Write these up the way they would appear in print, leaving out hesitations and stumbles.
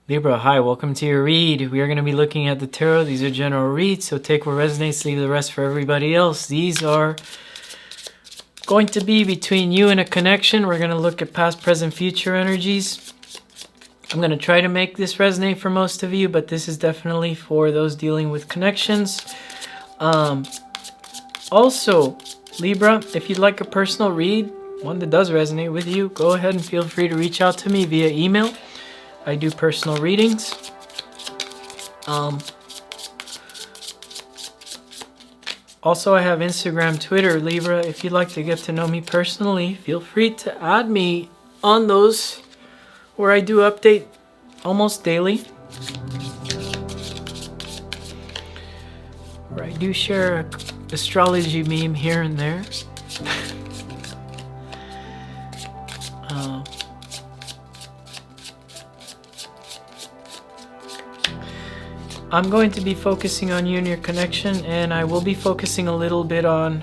Libra, hi, welcome to your read. We are going to be looking at the tarot. These are general reads, so take what resonates, leave the rest for everybody else. These are going to be between you and a connection. We're going to look at past, present, future energies. I'm going to try to make this resonate for most of you, but this is definitely for those dealing with connections. Also, Libra, if you'd like a personal read, one that does resonate with you, go ahead and feel free to reach out to me via email. I do personal readings. Also, I have Instagram, Twitter, Libra. If you'd like to get to know me personally, feel free to add me on those, where I do update almost daily. Where I do share an astrology meme here and there. I'm going to be focusing on you and your connection, and I will be focusing a little bit on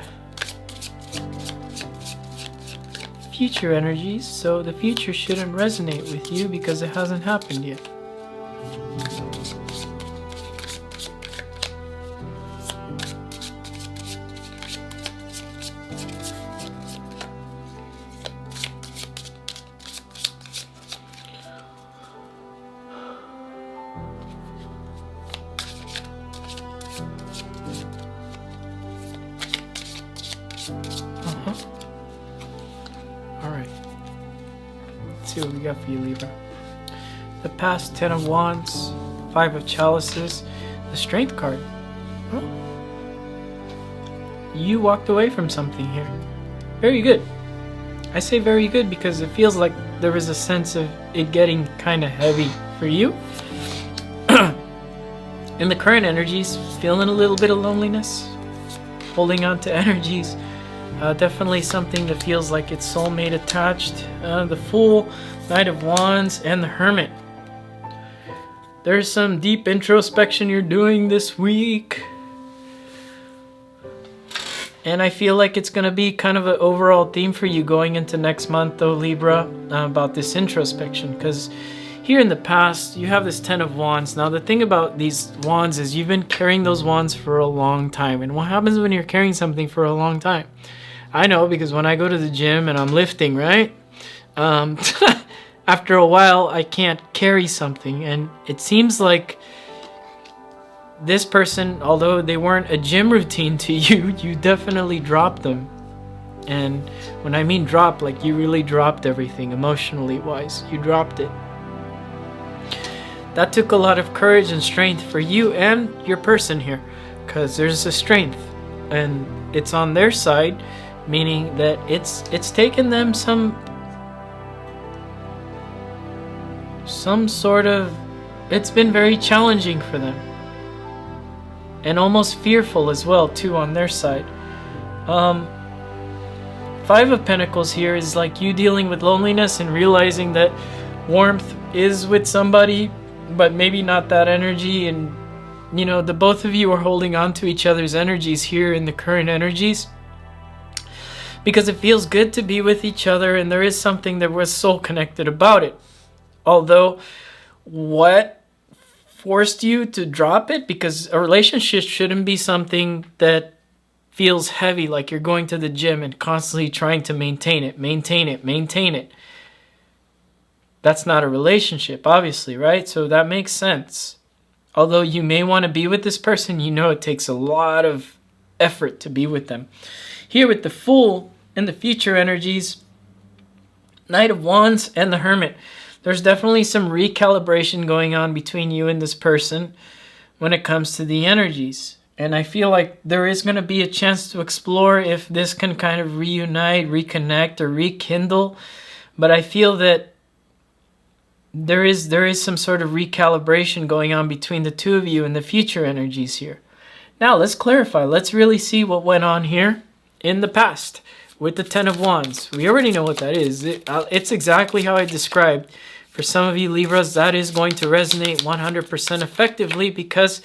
future energies, so the future shouldn't resonate with you because it hasn't happened yet. Alright, let's see what we got for you, Libra. The past, 10 of Wands, 5 of Chalices, the Strength card. Huh? You walked away from something here. Very good. I say very good because it feels like there was a sense of it getting kind of heavy for you. In the current energies, feeling a little bit of loneliness, holding on to energies. Definitely something that feels like it's soulmate attached. The Fool, Knight of Wands, and the Hermit. There's some deep introspection you're doing this week. And I feel like it's going to be kind of an overall theme for you going into next month, though, Libra, about this introspection. Because here in the past, you have this 10 of Wands. Now, the thing about these wands is you've been carrying those wands for a long time. And what happens when you're carrying something for a long time? I know, because when I go to the gym and I'm lifting, right? After a while, I can't carry something. And it seems like this person, although they weren't a gym routine to you, you definitely dropped them. And when I mean drop, like you really dropped everything emotionally wise. You dropped it. That took a lot of courage and strength for you and your person here, because there's a strength and it's on their side, meaning that it's taken them some sort of, it's been very challenging for them and almost fearful as well too on their side. 5 of Pentacles here is like you dealing with loneliness and realizing that warmth is with somebody, but maybe not that energy. And you know, the both of you are holding on to each other's energies here in the current energies because it feels good to be with each other, and there is something that was soul connected about it. Although what forced you to drop it, because a relationship shouldn't be something that feels heavy, like you're going to the gym and constantly trying to maintain it. That's not a relationship, obviously, right? So that makes sense. Although you may want to be with this person, you know it takes a lot of effort to be with them. Here with the Fool and the future energies, Knight of Wands and the Hermit, there's definitely some recalibration going on between you and this person when it comes to the energies. And I feel like there is going to be a chance to explore if this can kind of reunite, reconnect, or rekindle. But I feel that there is some sort of recalibration going on between the two of you and the future energies here. Now, let's clarify. Let's really see what went on here in the past with the 10 of Wands. We already know what that is. It's exactly how I described. For some of you Libras, that is going to resonate 100% effectively, because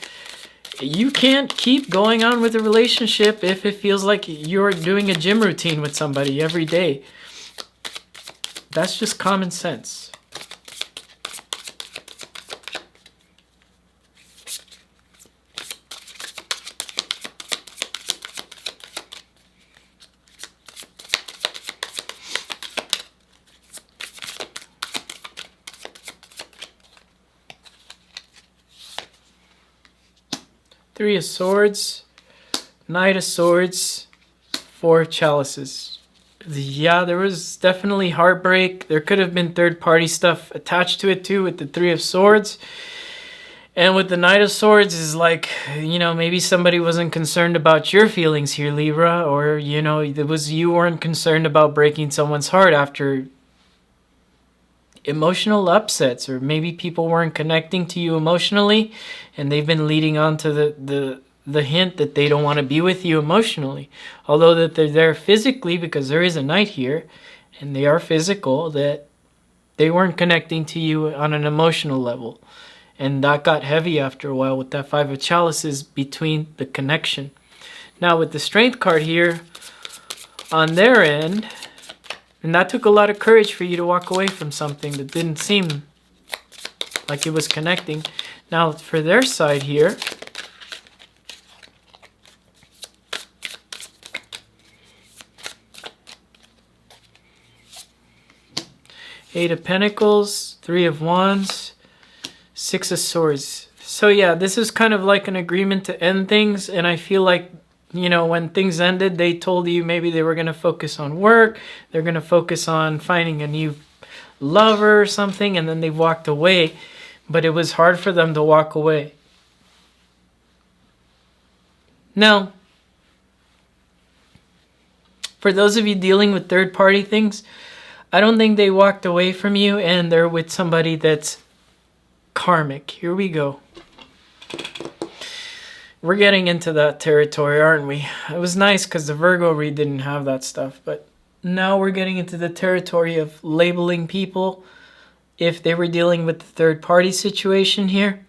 you can't keep going on with a relationship if it feels like you're doing a gym routine with somebody every day. That's just common sense. Three of Swords, Knight of Swords, Four of Chalices. Yeah, there was definitely heartbreak. There could have been third-party stuff attached to it too with the Three of Swords. And with the Knight of Swords is like, you know, maybe somebody wasn't concerned about your feelings here, Libra, or, you know, you weren't concerned about breaking someone's heart after emotional upsets, or maybe people weren't connecting to you emotionally and they've been leading on to the hint that they don't want to be with you emotionally. Although that they're there physically, because there is a Knight here and they are physical, that they weren't connecting to you on an emotional level. And that got heavy after a while with that Five of Chalices between the connection. Now with the Strength card here on their end, and that took a lot of courage for you to walk away from something that didn't seem like it was connecting. Now for their side here, Eight of Pentacles, Three of Wands, Six of Swords. So yeah, this is kind of like an agreement to end things, and I feel like, you know, when things ended, they told you maybe they were going to focus on work, they're going to focus on finding a new lover or something, and then they walked away. But it was hard for them to walk away. Now, for those of you dealing with third-party things, I don't think they walked away from you and they're with somebody that's karmic. Here we go. We're getting into that territory, aren't we? It was nice because the Virgo read didn't have that stuff, but now we're getting into the territory of labeling people if they were dealing with the third-party situation here.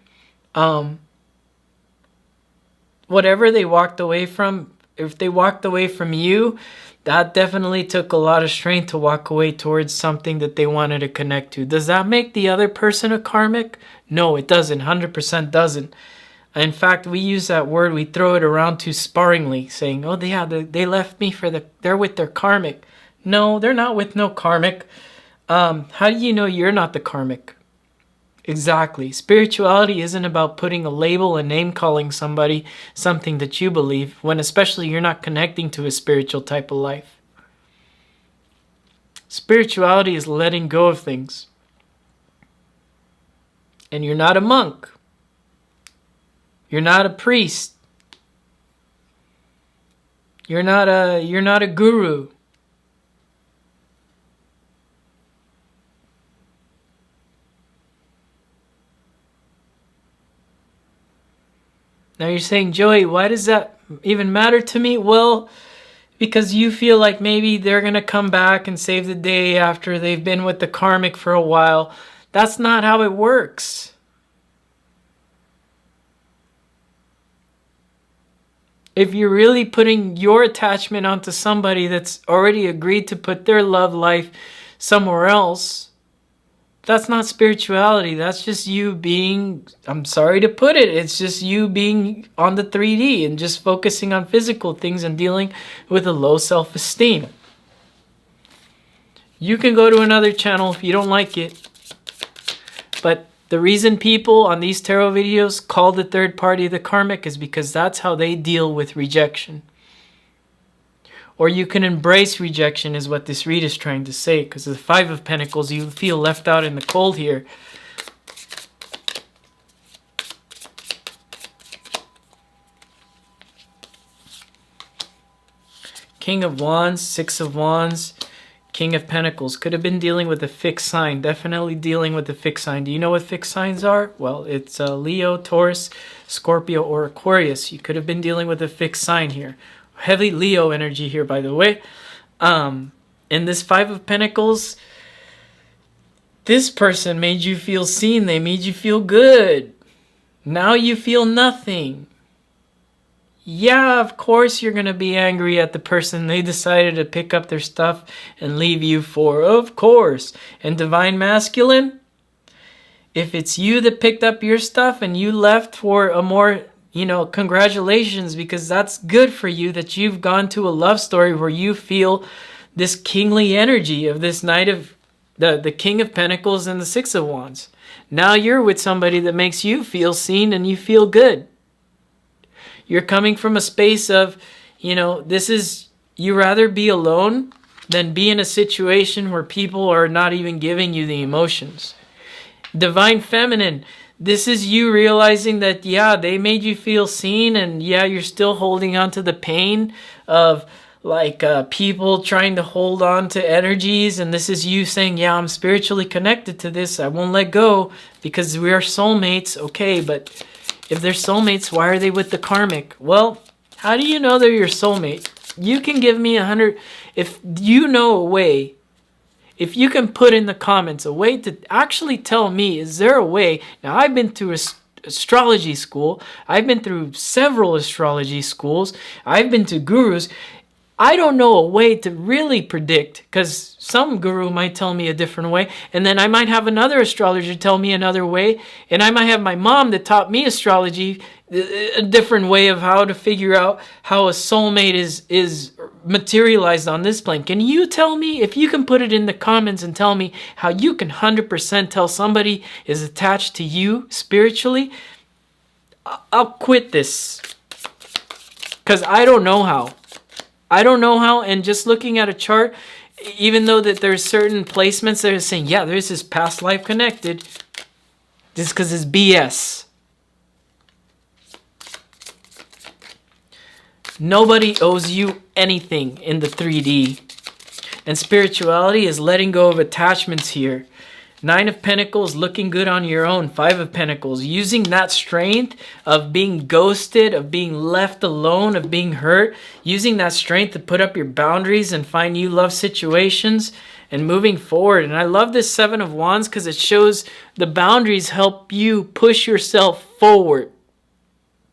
Whatever they walked away from, if they walked away from you, that definitely took a lot of strength to walk away towards something that they wanted to connect to. Does that make the other person a karmic? No, it doesn't. 100% doesn't. In fact, we use that word, we throw it around too sparingly, saying, oh, they left me they're with their karmic. No, they're not with no karmic. How do you know you're not the karmic? Exactly. Spirituality isn't about putting a label and name calling somebody something that you believe, when especially you're not connecting to a spiritual type of life. Spirituality is letting go of things. And you're not a monk. You're not a priest. You're not a guru. Now you're saying, Joey, why does that even matter to me? Well, because you feel like maybe they're going to come back and save the day after they've been with the karmic for a while. That's not how it works. If you're really putting your attachment onto somebody that's already agreed to put their love life somewhere else, that's not spirituality. That's just you being, I'm sorry to put it, it's just you being on the 3D and just focusing on physical things and dealing with a low self-esteem. You can go to another channel if you don't like it. But the reason people on these tarot videos call the third party the karmic is because that's how they deal with rejection. Or you can embrace rejection is what this read is trying to say. Because the Five of Pentacles, you feel left out in the cold here. King of Wands, Six of Wands, King of Pentacles. Could have been dealing with a fixed sign. Definitely dealing with a fixed sign. Do you know what fixed signs are? Well, it's Leo, Taurus, Scorpio, or Aquarius. You could have been dealing with a fixed sign here. Heavy Leo energy here, by the way. In this Five of Pentacles, this person made you feel seen. They made you feel good. Now you feel nothing. Yeah, of course you're going to be angry at the person they decided to pick up their stuff and leave you for. Of course. And Divine Masculine, if it's you that picked up your stuff and you left for a more, congratulations, because that's good for you that you've gone to a love story where you feel this kingly energy of this Knight of the King of Pentacles and the Six of Wands. Now you're with somebody that makes you feel seen and you feel good. You're coming from a space of, this is, you rather be alone than be in a situation where people are not even giving you the emotions. Divine Feminine, this is you realizing that, they made you feel seen, and you're still holding on to the pain of people trying to hold on to energies, and this is you saying, I'm spiritually connected to this. I won't let go because we are soulmates. Okay, but if they're soulmates, why are they with the karmic? Well, how do you know they're your soulmate? You can give me 100, if you know a way, if you can put in the comments a way to actually tell me, is there a way? Now, I've been through astrology school. I've been through several astrology schools. I've been to gurus. I don't know a way to really predict, because some guru might tell me a different way, and then I might have another astrologer tell me another way, and I might have my mom that taught me astrology a different way of how to figure out how a soulmate is materialized on this plane. Can you tell me, if you can put it in the comments and tell me how you can 100% tell somebody is attached to you spiritually? I'll quit this, because I don't know how. And just looking at a chart, even though that there's certain placements that are saying, there's this past life connected, just because it's BS. Nobody owes you anything in the 3D. And spirituality is letting go of attachments here. 9 of Pentacles, looking good on your own. 5 of Pentacles, using that strength of being ghosted, of being left alone, of being hurt, using that strength to put up your boundaries and find new love situations and moving forward. And I love this 7 of Wands because it shows the boundaries help you push yourself forward.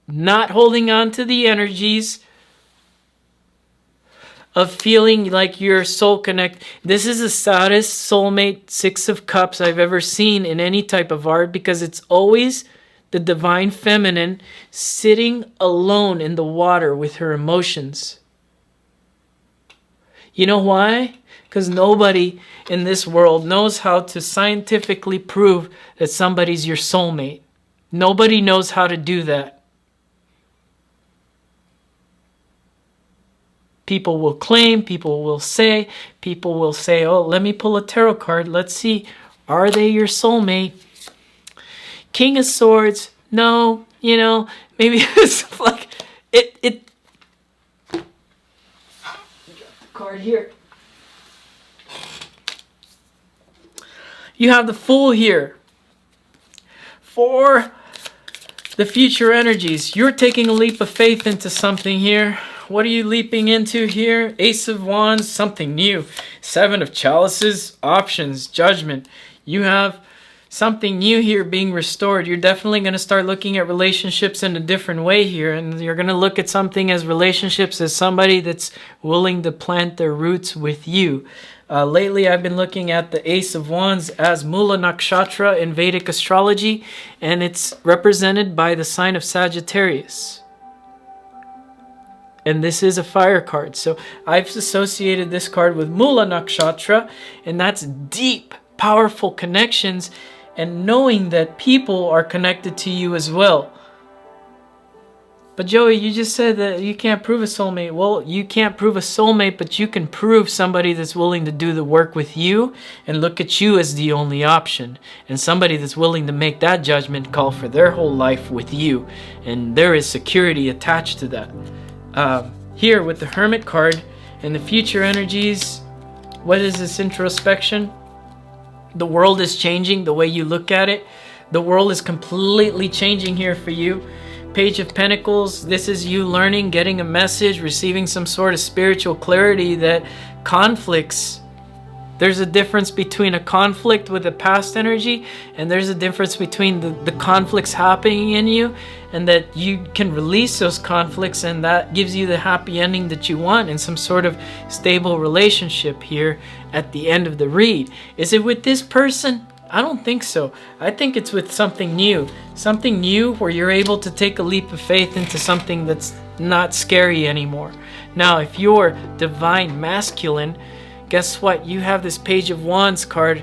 Not holding on to the energies of feeling like you're soul connect. This is the saddest soulmate 6 of Cups I've ever seen in any type of art, because it's always the Divine Feminine sitting alone in the water with her emotions. You know why? Because nobody in this world knows how to scientifically prove that somebody's your soulmate. Nobody knows how to do that. People will claim, people will say, oh, let me pull a tarot card. Let's see, are they your soulmate? King of Swords, no, maybe it's like, it. Card here. You have the Fool here. For the future energies, you're taking a leap of faith into something here. What are you leaping into here? Ace of Wands, something new. 7 of Chalices, options, judgment. You have something new here being restored. You're definitely going to start looking at relationships in a different way here. And you're going to look at something as relationships as somebody that's willing to plant their roots with you. Lately, I've been looking at the Ace of Wands as Mula Nakshatra in Vedic astrology. And it's represented by the sign of Sagittarius. And this is a fire card. So I've associated this card with Mula Nakshatra, and that's deep, powerful connections and knowing that people are connected to you as well. But Joey, you just said that you can't prove a soulmate. Well, you can't prove a soulmate, but you can prove somebody that's willing to do the work with you and look at you as the only option. And somebody that's willing to make that judgment call for their whole life with you. And there is security attached to that. Here with the Hermit card and the future energies, what is this introspection? The world is changing the way you look at it. The world is completely changing here for you. Page of Pentacles, this is you learning, getting a message, receiving some sort of spiritual clarity that conflicts. There's a difference between a conflict with a past energy, and there's a difference between the conflicts happening in you, and that you can release those conflicts, and that gives you the happy ending that you want in some sort of stable relationship here at the end of the read. Is it with this person? I don't think so. I think it's with something new. Something new where you're able to take a leap of faith into something that's not scary anymore. Now, if you're divine masculine, guess what? You have this Page of Wands card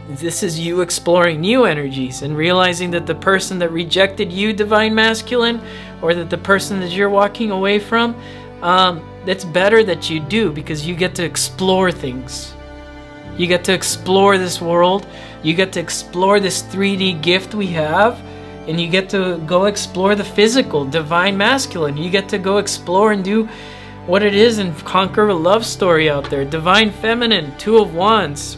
This is you exploring new energies and realizing that the person that rejected you, Divine Masculine, or that the person that you're walking away from, it's better that you do, because you get to explore things. You get to explore this world. You get to explore this 3D gift we have. And you get to go explore the physical, Divine Masculine. You get to go explore and do what it is and conquer a love story out there. Divine Feminine, Two of Wands.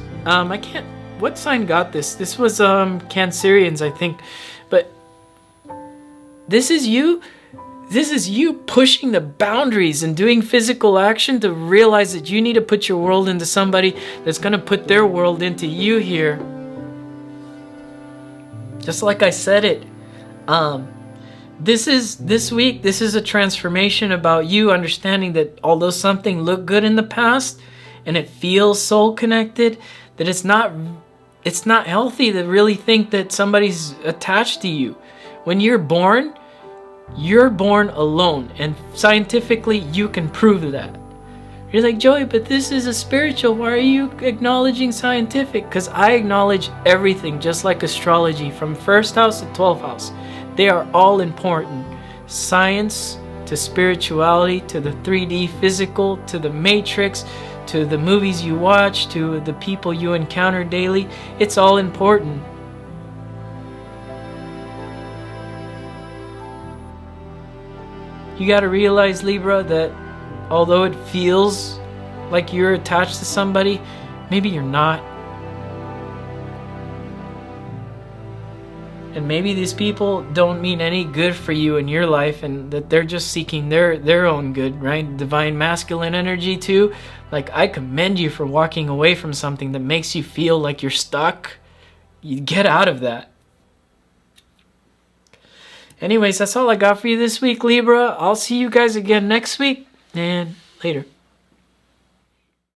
What sign got this? This was Cancerians, I think. But this is you. This is you pushing the boundaries and doing physical action to realize that you need to put your world into somebody that's going to put their world into you here. Just like I said it. This week, this is a transformation about you understanding that although something looked good in the past and it feels soul connected, that it's not healthy to really think that somebody's attached to you. When you're born alone, and scientifically you can prove that. You're like, Joey, but this is a spiritual. Why are you acknowledging scientific? Because I acknowledge everything, just like astrology, from first house to 12th house. They are all important. Science to spirituality to the 3D physical to the matrix to the movies you watch to the people you encounter daily. It's all important. You got to realize, Libra, that although it feels like you're attached to somebody, maybe you're not. And maybe these people don't mean any good for you in your life, and that they're just seeking their own good, right? Divine Masculine energy too. Like, I commend you for walking away from something that makes you feel like you're stuck. You get out of that. Anyways, that's all I got for you this week, Libra. I'll see you guys again next week, and later.